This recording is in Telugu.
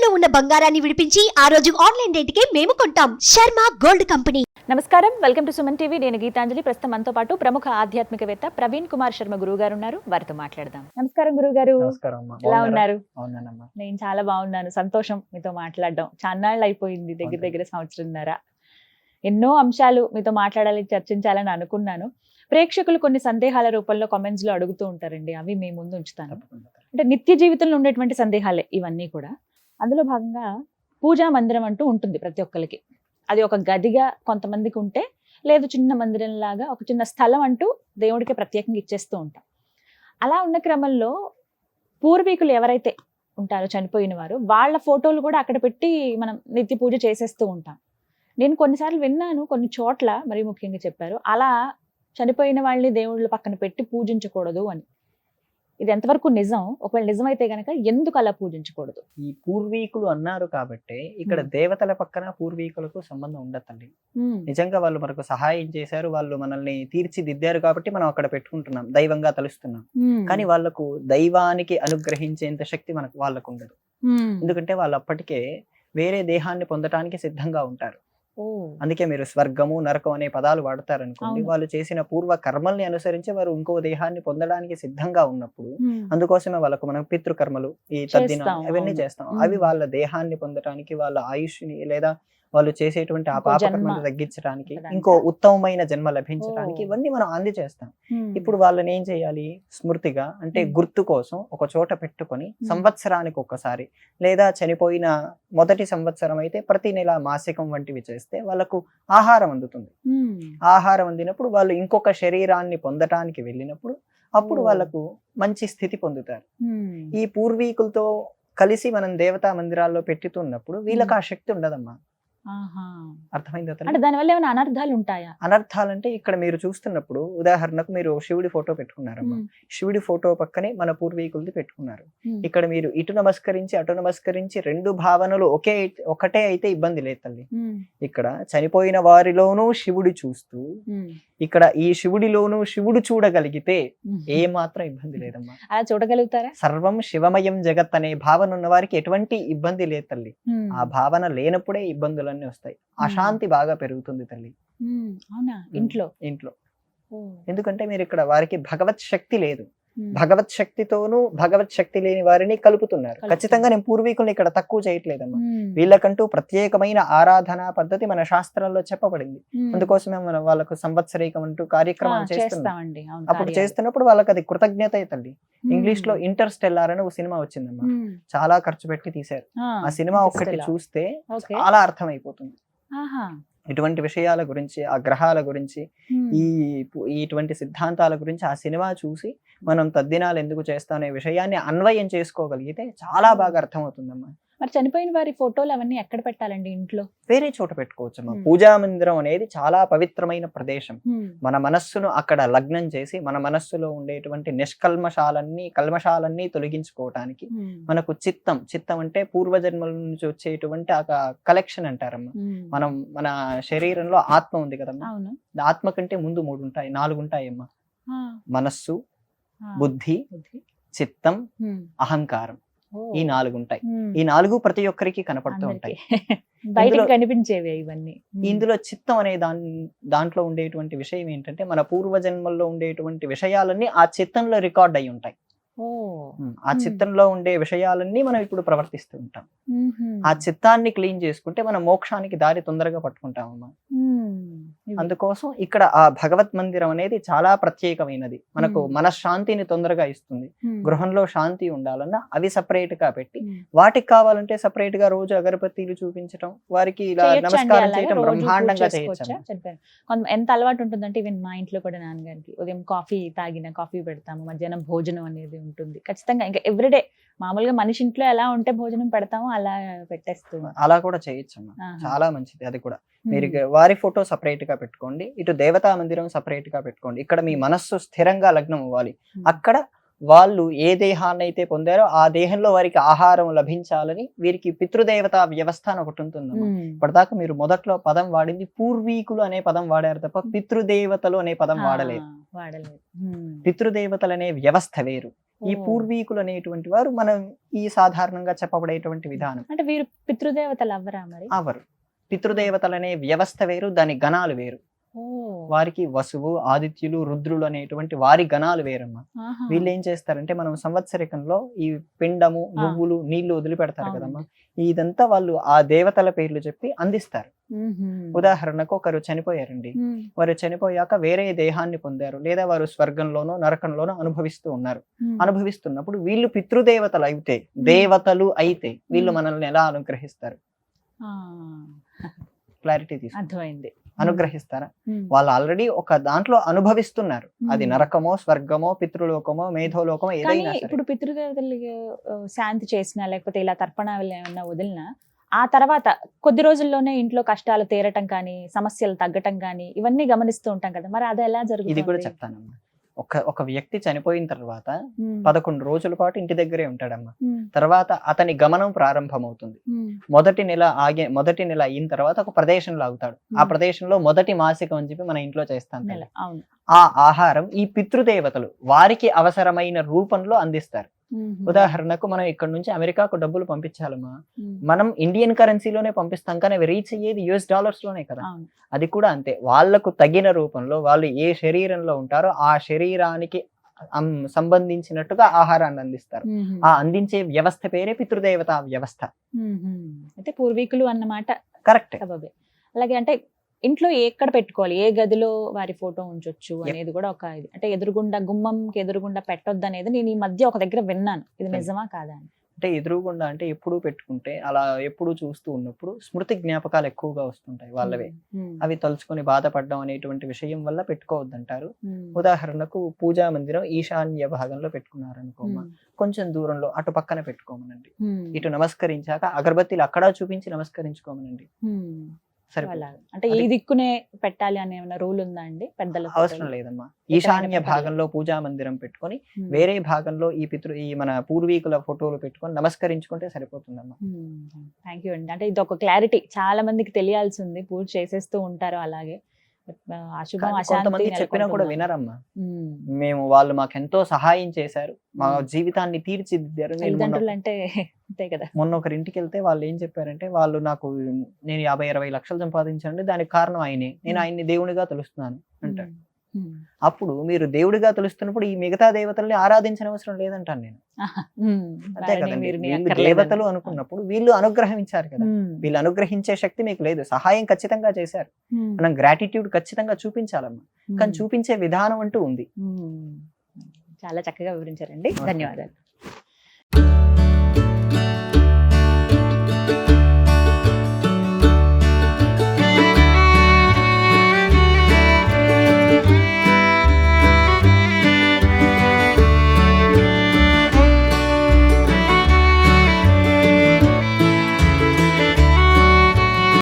ఇంట్లో ఉన్న బంగారాన్ని విడిపించి ఆ రోజు ఆన్లైన్ రేటుకే మేము కొంటాం. Sharma gold company. నమస్కారం, వెల్కమ్ టు సుమన్ టీవీ. నేను గీతాంజలి. ప్రస్తుతం మనతో పాటు ప్రముఖ ఆధ్యాత్మికవేత్త ప్రవీణ్ కుమార్ శర్మ గురువు గారు ఉన్నారు. వారితో మాట్లాడదాం. నమస్కారం గురువు గారు. ఎలా ఉన్నారు? నేను చాలా బాగున్నాను. సంతోషం మీతో మాట్లాడడం. చాన్నాళ్ళు అయిపోయింది, దగ్గర సంవత్సరంన్నర. ఎన్నో అంశాలు మీతో మాట్లాడాలి, చర్చించాలని అనుకున్నాను. ప్రేక్షకులు కొన్ని సందేహాల రూపంలో కామెంట్స్ లో అడుగుతూ ఉంటారండి. అవి మీ ముందు ఉంచుతాను. అంటే నిత్య జీవితంలో ఉండేటువంటి సందేహాలే ఇవన్నీ కూడా. అందులో భాగంగా పూజా మందిరం అంటూ ఉంటుంది ప్రతి ఒక్కరికి. అది ఒక గదిగా కొంతమందికి ఉంటే, లేదు చిన్న మందిరం లాగా ఒక చిన్న స్థలం అంటూ దేవుడికి ప్రత్యేకంగా ఇచ్చేస్తూ ఉంటాం. అలా ఉన్న క్రమంలో పూర్వీకులు ఎవరైతే ఉంటారో, చనిపోయిన వారు, వాళ్ళ ఫోటోలు కూడా అక్కడ పెట్టి మనం నిత్య పూజ చేసేస్తూ ఉంటాం. నేను కొన్నిసార్లు విన్నాను, కొన్ని చోట్ల మరీ ముఖ్యంగా చెప్పారు, అలా చనిపోయిన వాళ్ళని దేవుళ్ళ పక్కన పెట్టి పూజించకూడదు అని. ఇది ఎంతవరకు నిజం? ఒకవేళ నిజమైతే గనక ఎందుకు అలా పూజించకూడదు? ఈ పూర్వీకులు అన్నారు కాబట్టి ఇక్కడ దేవతల పక్కన పూర్వీకులకు సంబంధం ఉండదండి. నిజంగా వాళ్ళు మనకు సహాయం చేశారు, వాళ్ళు మనల్ని తీర్చిదిద్దారు కాబట్టి మనం అక్కడ పెట్టుకుంటున్నాం, దైవంగా తలుస్తున్నాం. కానీ వాళ్ళకు దైవానికి అనుగ్రహించేంత శక్తి వాళ్ళకు ఉండదు. ఎందుకంటే వాళ్ళు అప్పటికే వేరే దేహాన్ని పొందటానికి సిద్ధంగా ఉంటారు. అందుకే మీరు స్వర్గము నరకం అనే పదాలు వాడతారు అనుకోండి. వాళ్ళు చేసిన పూర్వ కర్మల్ని అనుసరించి వారు ఇంకో దేహాన్ని పొందడానికి సిద్ధంగా ఉన్నప్పుడు, అందుకోసమే వాళ్ళకు మనం పితృకర్మలు, ఈ తద్దిన అవన్నీ చేస్తాం. అవి వాళ్ళ దేహాన్ని పొందడానికి, వాళ్ళ ఆయుష్ని లేదా వాళ్ళు చేసేటువంటి ఆ పాపకర్మలు తగ్గించడానికి, ఇంకో ఉత్తమమైన జన్మ లభించడానికి ఇవన్నీ మనం అందజేస్తాం. ఇప్పుడు వాళ్ళని ఏం చేయాలి? స్మృతిగా, అంటే గుర్తు కోసం ఒక చోట పెట్టుకొని సంవత్సరానికి ఒక్కసారి, లేదా చనిపోయిన మొదటి సంవత్సరం అయితే ప్రతి నెల మాసికం వంటివి చేస్తే వాళ్ళకు ఆహారం అందుతుంది. ఆహారం అందినప్పుడు వాళ్ళు ఇంకొక శరీరాన్ని పొందటానికి వెళ్ళినప్పుడు అప్పుడు వాళ్ళకు మంచి స్థితి పొందుతారు. ఈ పూర్వీకులతో కలిసి మనం దేవతా మందిరాల్లో పెట్టుతున్నప్పుడు వీళ్ళకి ఆ శక్తి ఉండదమ్మా. అర్థమైంది? అంటే దానివల్ల ఏమైనా అనర్థాలు ఉంటాయా? అనర్థాలు అంటే ఇక్కడ మీరు చూస్తున్నప్పుడు, ఉదాహరణకు మీరు శివుడి ఫోటో పెట్టుకున్నారమ్మా. శివుడి ఫోటో పక్కనే మన పూర్వీకులది పెట్టుకున్నారు. ఇక్కడ మీరు ఇటు నమస్కరించి అటు నమస్కరించి రెండు భావనలు ఒకటే అయితే ఇబ్బంది లేదు తల్లి. ఇక్కడ చనిపోయిన వారిలోనూ శివుడి చూస్తూ, ఇక్కడ ఈ శివుడిలోనూ శివుడు చూడగలిగితే ఏ మాత్రం ఇబ్బంది లేదమ్మా. అలా చూడగలుగుతారా? సర్వం శివమయం జగత్ అనే భావన ఉన్న వారికి ఎటువంటి ఇబ్బంది లేదు తల్లి. ఆ భావన లేనప్పుడే ఇబ్బందులన్నీ వస్తాయి. అశాంతి బాగా పెరుగుతుంది తల్లి. అవునా? ఇంట్లో ఎందుకంటే మీరు ఇక్కడ వారికి భగవత్ శక్తి లేదు. భగవత్ శక్తితోనూ భగవత్ శక్తి లేని వారిని కలుపుతున్నారు. ఖచ్చితంగా నేను పూర్వీకుల్ని ఇక్కడ తక్కువ చేయట్లేదమ్మా. వీళ్ళకంటూ ప్రత్యేకమైన ఆరాధనా పద్ధతి మన శాస్త్రంలో చెప్పబడింది. అందుకోసమే మనం వాళ్ళకు సంవత్సరీకం అంటూ కార్యక్రమాలు చేస్తున్నాం. అప్పుడు చేస్తున్నప్పుడు వాళ్ళకి అది కృతజ్ఞత తల్లి. ఇంగ్లీష్ లో ఇంటర్స్టెల్లార్ అని ఒక సినిమా వచ్చిందమ్మా. చాలా ఖర్చు పెట్టి తీశారు. ఆ సినిమా ఒక్కటి చూస్తే చాలా అర్థమైపోతుంది. ఇటువంటి విషయాల గురించి, ఆ గ్రహాల గురించి, ఇటువంటి సిద్ధాంతాల గురించి ఆ సినిమా చూసి మనం తద్దినాలు ఎందుకు చేస్తామనే విషయాన్ని అన్వయం చేసుకోగలిగితే చాలా బాగా అర్థమవుతుందమ్మా. మరి చనిపోయిన వారి ఫోటోలు అవన్నీ ఎక్కడ పెట్టాలండి? ఇంట్లో వేరే చోట పెట్టుకోవచ్చమ్మా. పూజా మందిరం అనేది చాలా పవిత్రమైన ప్రదేశం. మన మనస్సును అక్కడ లగ్నం చేసి మన మనస్సులో ఉండేటువంటి కల్మషాలన్నీ తొలగించుకోవటానికి మనకు చిత్తం అంటే పూర్వజన్మల నుంచి వచ్చేటువంటి ఆ కలెక్షన్ అంటారమ్మా. మన శరీరంలో ఆత్మ ఉంది కదమ్మా. ఆత్మ కంటే ముందు 4 ఉంటాయమ్మా. మనస్సు, బుద్ధి, చిత్తం, అహంకారం. ఈ 4 ఉంటాయి. ఈ 4 ప్రతి ఒక్కరికి కనపడుతూ ఉంటాయి. కనిపించేవి ఇవన్నీ. ఇందులో చిత్తం అనే దాంట్లో ఉండేటువంటి విషయం ఏంటంటే, మన పూర్వజన్మల్లో ఉండేటువంటి విషయాలన్నీ ఆ చిత్తంలో రికార్డ్ అయి ఉంటాయి. ఆ చిత్తంలో ఉండే విషయాలన్నీ మనం ఇప్పుడు ప్రవర్తిస్తూ ఉంటాం. ఆ చిత్తాన్ని క్లీన్ చేసుకుంటే మనం మోక్షానికి దారి తొందరగా పట్టుకుంటామమ్మా. అందుకోసం ఇక్కడ ఆ భగవత్ మందిరం అనేది చాలా ప్రత్యేకమైనది. మనకు మనశ్శాంతిని తొందరగా ఇస్తుంది. గృహంలో శాంతి ఉండాలన్నా అవి సపరేట్ గా పెట్టి, వాటికి కావాలంటే సపరేట్ గా రోజు అగరబత్తీలు చూపించడం, వారికి ఇలా నమస్కారం చేయడం బ్రహ్మాండంగా చేయొచ్చు. ఎంత అలవాటు ఉంటుందంటే, ఈవెన్ మా ఇంట్లో కూడా నాన్నగారికి ఉదయం కాఫీ పెడతాము, మధ్యాహ్నం భోజనం అనేది ఉంటుంది ఖచ్చితంగా. ఇంకా ఎవ్రీడే మామూలుగా మనిషి ఇంట్లో ఎలా ఉంటే భోజనం పెడతామో అలా పెట్టేస్తూ అలా కూడా చేయొచ్చమ్మా. చాలా మంచిది. అది కూడా మీరు వారి ఫోటో సపరేట్ గా పెట్టుకోండి, ఇటు దేవతా మందిరం సపరేట్ గా పెట్టుకోండి. ఇక్కడ మీ మనస్సు స్థిరంగా లగ్నం అవ్వాలి. అక్కడ వాళ్ళు ఏ దేహాన్ని అయితే పొందారో ఆ దేహంలో వారికి ఆహారం లభించాలని వీరికి పితృదేవతా వ్యవస్థ అని ఒకటి ఉంటుందమ్మా. ఇప్పటిదాకా మీరు మొదట్లో పదం వాడింది పూర్వీకులు అనే పదం వాడారు తప్ప పితృదేవతలు అనే పదం వాడలేదు. పితృదేవతలు అనే వ్యవస్థ వేరు. ఈ పూర్వీకులు అనేటువంటి వారు మనం ఈ సాధారణంగా చెప్పబడేటువంటి విధానం. అంటే వీరు పితృదేవతలు అవ్వరా మరి? అవరు. పితృదేవతలనే వ్యవస్థ వేరు, దాని గణాలు వేరు. ఓ, వారికి వసువు, ఆదిత్యులు, రుద్రులు అనేటువంటి వారి గణాలు వేరమ్మా. ఆహా. వీళ్ళు ఏం చేస్తారంటే మనం సంవత్సరికంలో ఈ పిండము, ఆ. నువ్వులు, నీళ్లు వదిలిపెడతారు అవునండి. కదమ్మా. ఇదంతా వాళ్ళు ఆ దేవతల పేర్లు చెప్పి అందిస్తారు. మ్మ్హ్మ్. ఉదాహరణకు ఒకరు చనిపోయారండి. మ్మ్. వారు చనిపోయాక వేరే దేహాన్ని పొందారు, లేదా వారు స్వర్గంలోనో నరకంలోనో అనుభవిస్తూ ఉన్నారు. మ్మ్. అనుభవిస్తున్నప్పుడు వీళ్ళు పితృదేవతలు అయితే, దేవతలు అయితే వీళ్ళు మనల్ని ఎలా అనుగ్రహిస్తారు? ఆ, క్లారిటీ తీసు అర్థమైంది. అనుగ్రహిస్తారా? మ్మ్. వాళ్ళు ఆల్రెడీ ఒక దాంట్లో అనుభవిస్తున్నారు. అది మ్మ్. నరకమో, స్వర్గమో, పితృలోకమో, మేధోలోకమో కానీ ఏదైనా సరే. ఇప్పుడు పితృదేవతలకి శాంతి చేసినా లేకపోతే ఇలా తర్పణాలు ఏమన్నా వదిలినా ఆ తర్వాత కొద్ది రోజుల్లోనే ఇంట్లో కష్టాలు తీరటం కానీ సమస్యలు తగ్గటం కానీ ఇవన్నీ గమనిస్తూ ఉంటాం కదా, మరి అది ఎలా ఇది కూడా జరుగుతుంది? చెప్తానమ్మా. ఒక వ్యక్తి చనిపోయిన తర్వాత 11 రోజుల పాటు ఇంటి దగ్గరే ఉంటాడమ్మా. తర్వాత అతని గమనం ప్రారంభమవుతుంది. మొదటి నెల అయిన తర్వాత ఒక ప్రదేశంలో ఆగుతాడు. ఆ ప్రదేశంలో మొదటి మాసికం అని చెప్పి మన ఇంట్లో చేస్తాం కదా. అవును. ఆ ఆహారం ఈ పితృదేవతలు వారికి అవసరమైన రూపంలో అందిస్తారు. ఉదాహరణకు మనం ఇక్కడ నుంచి అమెరికాకు డబ్బులు పంపించాలమ్మా, మనం ఇండియన్ కరెన్సీలోనే పంపిస్తాం, కానీ అవి రీచ్ అయ్యేది US లోనే కదా. అవును. అది కూడా అంతే. వాళ్లకు తగిన రూపంలో వాళ్ళు ఏ శరీరంలో ఉంటారో ఆ శరీరానికి సంబంధించినట్టుగా ఆహారాన్ని అందిస్తారు. ఆ అందించే వ్యవస్థ పేరే పితృదేవత వ్యవస్థ. అయితే పూర్వీకులు అన్నమాట. కరెక్ట్. సబబే. అలాగే అంటే ఇంట్లో ఎక్కడ పెట్టుకోవాలి, ఏ గదిలో వారి ఫోటో ఉంచొచ్చు అనేది కూడా ఒక ఇది. అంటే ఎదురుగుండా గుమ్మంకి ఎదురుగుండా పెట్టొద్దు అనేది నేను ఈ మధ్య ఒక దగ్గర విన్నాను. ఇది నిజమా కాదా అని? అంటే ఎదురుగుండా అంటే ఎప్పుడు పెట్టుకుంటే అలా ఎప్పుడు చూస్తూ ఉన్నప్పుడు స్మృతి జ్ఞాపకాలు ఎక్కువగా వస్తుంటాయి వాళ్ళవే. అవి తలుచుకొని బాధపడడం అనేటువంటి విషయం వల్ల పెట్టుకోవద్దంటారు. ఉదాహరణకు పూజా మందిరం ఈశాన్య భాగంలో పెట్టుకున్నారు అనుకోమా, కొంచెం దూరంలో అటు పక్కన పెట్టుకోమనండి. ఇటు నమస్కరించాక అగరబత్తీలు అక్కడ చూపించి నమస్కరించుకోమనండి. అలాగా. అంటే ఈ దిక్కునే పెట్టాలి అనే ఏమైనా రూల్ ఉందా అండి పెద్దల? అవసరం లేదమ్మా. ఈశాన్య భాగంలో పూజా మందిరం పెట్టుకొని వేరే భాగంలో ఈ మన పూర్వీకుల ఫోటోలు పెట్టుకొని నమస్కరించుకుంటే సరిపోతుందమ్మా. థ్యాంక్ యూ అండి. అంటే ఇది ఒక క్లారిటీ, చాలా మందికి తెలియాల్సి ఉంది. పూజ చేసేస్తూ ఉంటారు అలాగే. అశుభం కొంతమంది చెప్పినా కూడా వినరమ్మా. వాళ్ళు మాకు ఎంతో సహాయం చేశారు, మా జీవితాన్ని తీర్చిదిద్దారు. అంటే అంతే కదా. మొన్న ఒకరి ఇంటికి వెళ్తే వాళ్ళు ఏం చెప్పారంటే, నేను 50-60 లక్షలు సంపాదించండి, దానికి కారణం ఆయనే, నేను ఆయన్ని దేవునిగా తెలుస్తున్నాను అంటాడు. అప్పుడు మీరు దేవుడిగా తెలుస్తున్నప్పుడు ఈ మిగతా దేవతల్ని ఆరాధించిన అవసరం లేదంటాను నేను. అంతే కదండి. వీళ్ళు దేవతలు అనుకున్నప్పుడు వీళ్ళు అనుగ్రహించారు కదా. వీళ్ళు అనుగ్రహించే శక్తి మీకు లేదు, సహాయం ఖచ్చితంగా చేశారు. మనం గ్రాటిట్యూడ్ ఖచ్చితంగా చూపించాలమ్మా, కానీ చూపించే విధానం అంటూ ఉంది. చాలా చక్కగా వివరించారండి. ధన్యవాదాలు.